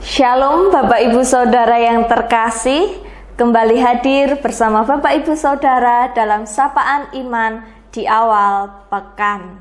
Shalom Bapak Ibu Saudara yang terkasih, kembali hadir bersama Bapak Ibu Saudara dalam Sapaan Iman di awal pekan.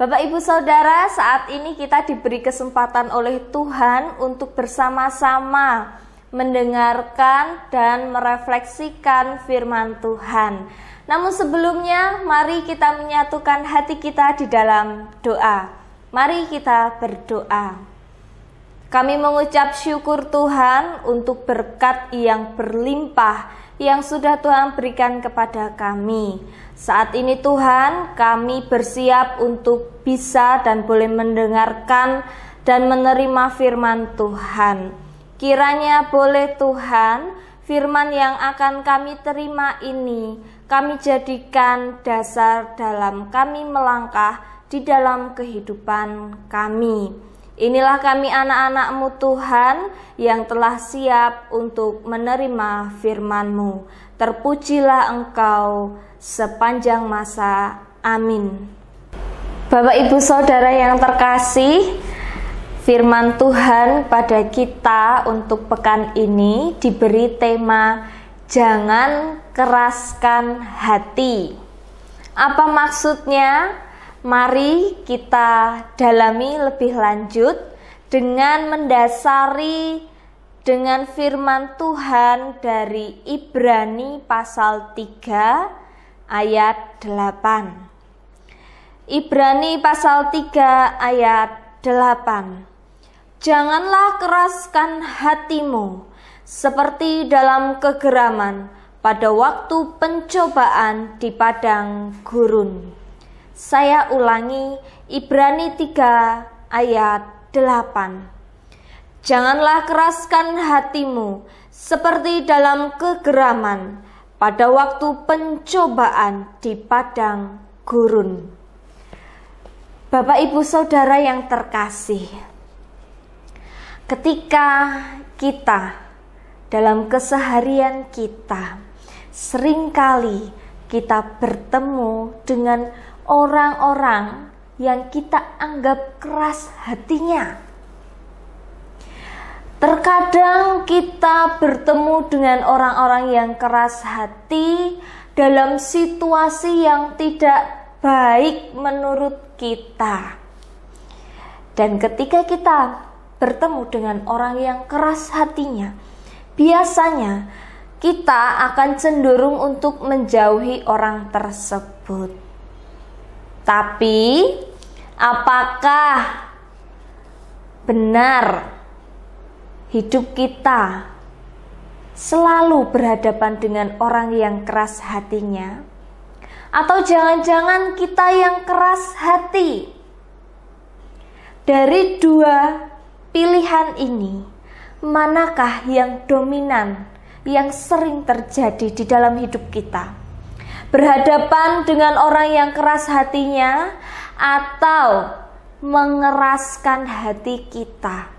Bapak Ibu Saudara, saat ini kita diberi kesempatan oleh Tuhan untuk bersama-sama mendengarkan dan merefleksikan firman Tuhan. Namun sebelumnya, mari kita menyatukan hati kita di dalam doa. Mari kita berdoa. Kami mengucap syukur Tuhan untuk berkat yang berlimpah yang sudah Tuhan berikan kepada kami. Saat ini Tuhan, kami bersiap untuk bisa dan boleh mendengarkan dan menerima firman Tuhan. Kiranya boleh Tuhan, firman yang akan kami terima ini, kami jadikan dasar dalam kami melangkah di dalam kehidupan kami. Inilah kami anak-anak-Mu Tuhan yang telah siap untuk menerima firman-Mu. Terpujilah Engkau sepanjang masa. Amin. Bapak Ibu Saudara yang terkasih, firman Tuhan pada kita untuk pekan ini diberi tema jangan keraskan hati. Apa maksudnya? Mari kita dalami lebih lanjut dengan mendasari dengan firman Tuhan dari Ibrani pasal 3 ayat 8. Ibrani pasal 3 ayat 8. Janganlah keraskan hatimu seperti dalam kegeraman pada waktu pencobaan di padang gurun. Saya ulangi, Ibrani 3 ayat 8. Janganlah keraskan hatimu seperti dalam kegeraman pada waktu pencobaan di padang gurun. Bapak Ibu Saudara yang terkasih, ketika kita dalam keseharian kita seringkali kita bertemu dengan orang-orang yang kita anggap keras hatinya. Terkadang kita bertemu dengan orang-orang yang keras hati dalam situasi yang tidak baik menurut kita. Dan ketika kita bertemu dengan orang yang keras hatinya, biasanya kita akan cenderung untuk menjauhi orang tersebut. Tapi, apakah benar hidup kita selalu berhadapan dengan orang yang keras hatinya? Atau jangan-jangan kita yang keras hati? Dari dua pilihan ini, manakah yang dominan, yang sering terjadi di dalam hidup kita? Berhadapan dengan orang yang keras hatinya atau mengeraskan hati kita?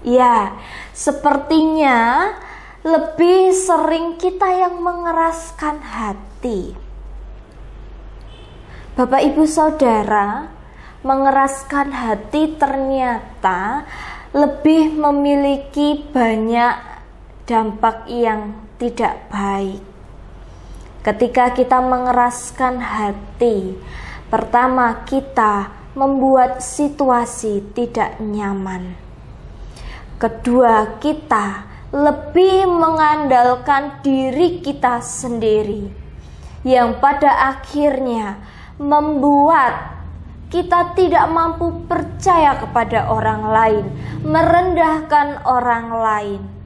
Ya, sepertinya lebih sering kita yang mengeraskan hati. Bapak Ibu Saudara, mengeraskan hati ternyata lebih memiliki banyak dampak yang tidak baik. Ketika kita mengeraskan hati, pertama kita membuat situasi tidak nyaman. Kedua, kita lebih mengandalkan diri kita sendiri, yang pada akhirnya membuat kita tidak mampu percaya kepada orang lain, merendahkan orang lain.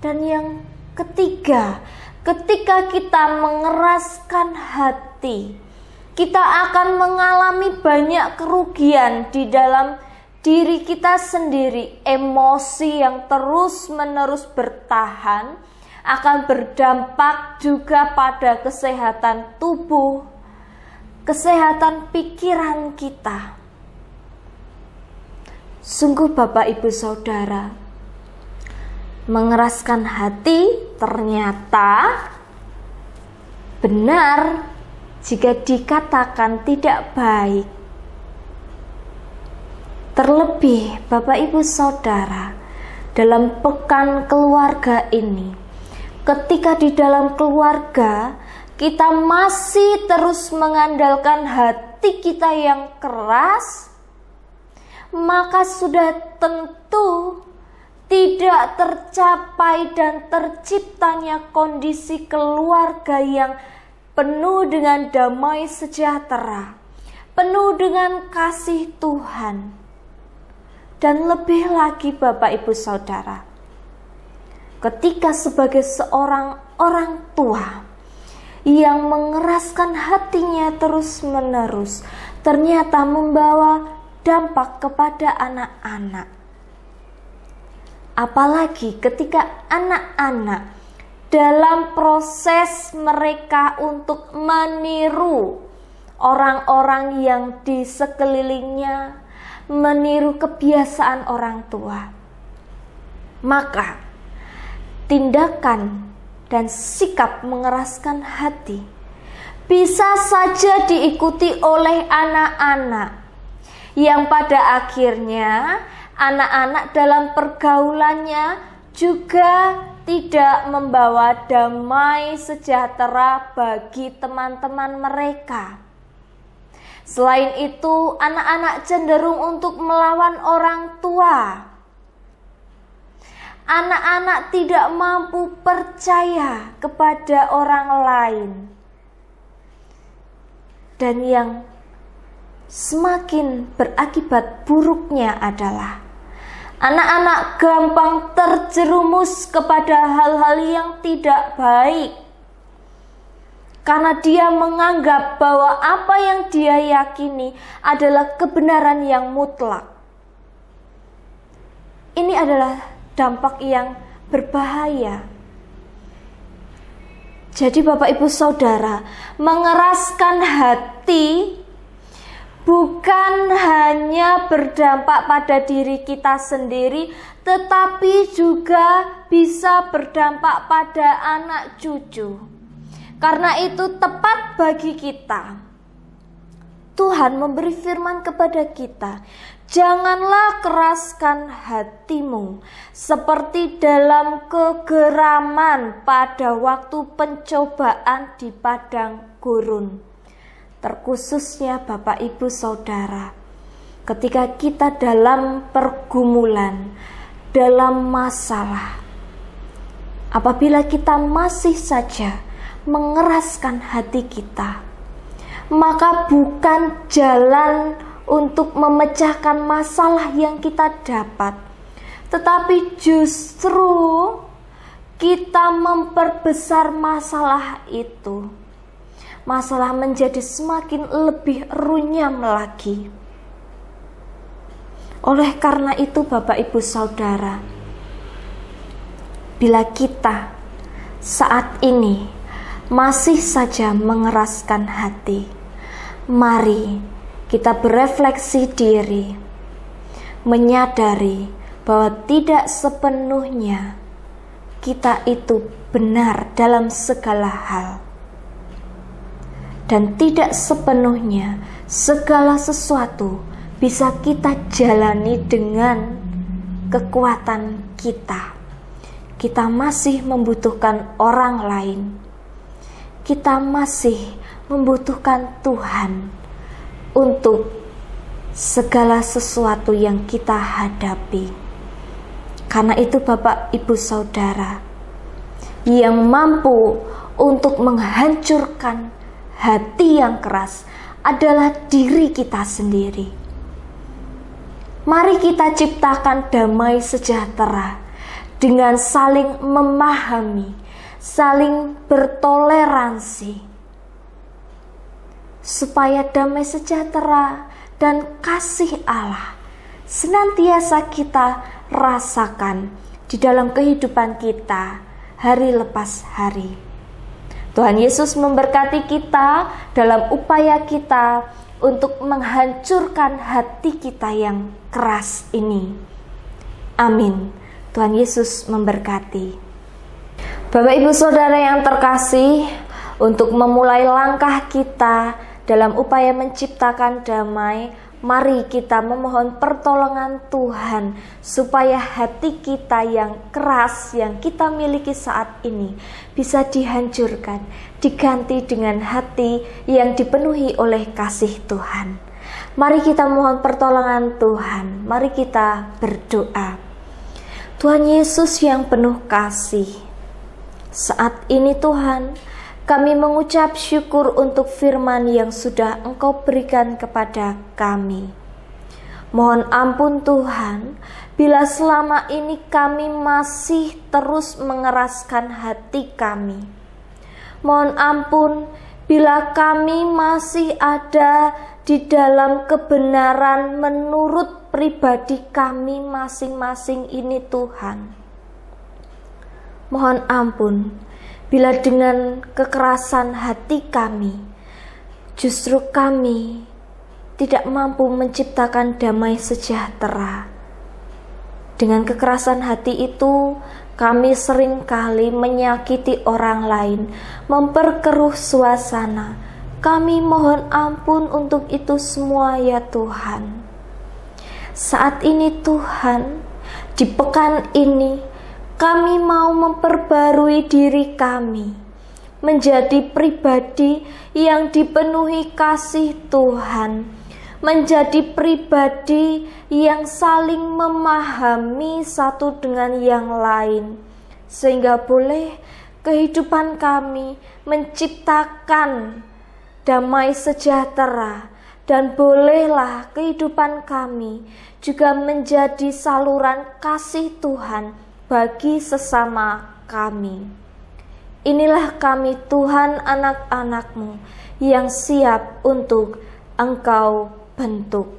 Dan yang ketiga, ketika kita mengeraskan hati, kita akan mengalami banyak kerugian di dalam diri kita sendiri. Emosi yang terus-menerus bertahan akan berdampak juga pada kesehatan tubuh, kesehatan pikiran kita. Sungguh Bapak Ibu Saudara, mengeraskan hati ternyata benar jika dikatakan tidak baik. Terlebih Bapak Ibu Saudara, dalam pekan keluarga ini, ketika di dalam keluarga kita masih terus mengandalkan hati kita yang keras, maka sudah tentu tidak tercapai dan terciptanya kondisi keluarga yang penuh dengan damai sejahtera, penuh dengan kasih Tuhan. Dan lebih lagi Bapak Ibu Saudara, ketika sebagai seorang orang tua yang mengeraskan hatinya terus-menerus, ternyata membawa dampak kepada anak-anak. Apalagi ketika anak-anak dalam proses mereka untuk meniru orang-orang yang di sekelilingnya, meniru kebiasaan orang tua, maka tindakan dan sikap mengeraskan hati bisa saja diikuti oleh anak-anak, yang pada akhirnya anak-anak dalam pergaulannya juga tidak membawa damai sejahtera bagi teman-teman mereka. Selain itu, anak-anak cenderung untuk melawan orang tua. Anak-anak tidak mampu percaya kepada orang lain. Dan yang semakin berakibat buruknya adalah anak-anak gampang terjerumus kepada hal-hal yang tidak baik. Karena dia menganggap bahwa apa yang dia yakini adalah kebenaran yang mutlak. Ini adalah dampak yang berbahaya. Jadi Bapak Ibu Saudara, mengeraskan hati bukan hanya berdampak pada diri kita sendiri, tetapi juga bisa berdampak pada anak cucu. Karena itu tepat bagi kita. Tuhan memberi firman kepada kita, janganlah keraskan hatimu seperti dalam kegeraman pada waktu pencobaan di padang gurun. Terkhususnya Bapak Ibu Saudara, ketika kita dalam pergumulan, dalam masalah, apabila kita masih saja mengeraskan hati kita, maka bukan jalan untuk memecahkan masalah yang kita dapat, tetapi justru kita memperbesar masalah itu. Masalah menjadi semakin lebih runyam lagi. Oleh karena itu Bapak Ibu Saudara, bila kita saat ini masih saja mengeraskan hati, mari kita berefleksi diri, menyadari bahwa tidak sepenuhnya kita itu benar dalam segala hal, dan tidak sepenuhnya segala sesuatu bisa kita jalani dengan kekuatan kita. Kita masih membutuhkan orang lain. Kita masih membutuhkan Tuhan untuk segala sesuatu yang kita hadapi. Karena itu Bapak Ibu Saudara, yang mampu untuk menghancurkan hati yang keras adalah diri kita sendiri. Mari kita ciptakan damai sejahtera dengan saling memahami, saling bertoleransi, supaya damai sejahtera dan kasih Allah senantiasa kita rasakan di dalam kehidupan kita hari lepas hari. Tuhan Yesus memberkati kita dalam upaya kita untuk menghancurkan hati kita yang keras ini. Amin. Tuhan Yesus memberkati. Bapak Ibu Saudara yang terkasih, Untuk memulai langkah kita dalam upaya menciptakan damai, mari kita memohon pertolongan Tuhan supaya hati kita yang keras yang kita miliki saat ini bisa dihancurkan, diganti dengan hati yang dipenuhi oleh kasih Tuhan. Mari kita mohon pertolongan Tuhan, mari kita berdoa. Tuhan Yesus yang penuh kasih, saat ini Tuhan, kami mengucap syukur untuk firman yang sudah Engkau berikan kepada kami. Mohon ampun Tuhan, bila selama ini kami masih terus mengeraskan hati kami. Mohon ampun bila kami masih ada di dalam kebenaran menurut pribadi kami masing-masing ini Tuhan. Mohon ampun bila dengan kekerasan hati kami, justru kami tidak mampu menciptakan damai sejahtera. Dengan kekerasan hati itu, kami seringkali menyakiti orang lain, memperkeruh suasana. Kami mohon ampun untuk itu semua ya Tuhan. Saat ini Tuhan, di pekan ini, kami mau memperbarui diri kami menjadi pribadi yang dipenuhi kasih Tuhan, menjadi pribadi yang saling memahami satu dengan yang lain, sehingga boleh kehidupan kami menciptakan damai sejahtera, dan bolehlah kehidupan kami juga menjadi saluran kasih Tuhan bagi sesama kami. Inilah kami Tuhan, anak-anak-Mu yang siap untuk Engkau bentuk.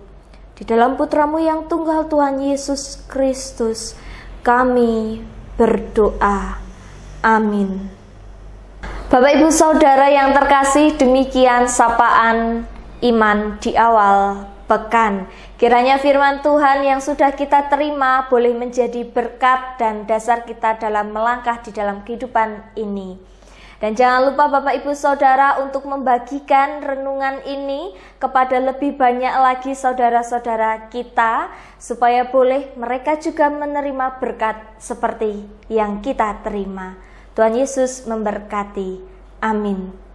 Di dalam Putra-Mu yang tunggal Tuhan Yesus Kristus, kami berdoa. Amin. Bapak Ibu Saudara yang terkasih, demikian sapaan iman di awal pekan. Kiranya firman Tuhan yang sudah kita terima boleh menjadi berkat dan dasar kita dalam melangkah di dalam kehidupan ini. Dan jangan lupa Bapak Ibu Saudara untuk membagikan renungan ini kepada lebih banyak lagi saudara-saudara kita, supaya boleh mereka juga menerima berkat seperti yang kita terima. Tuhan Yesus memberkati. Amin.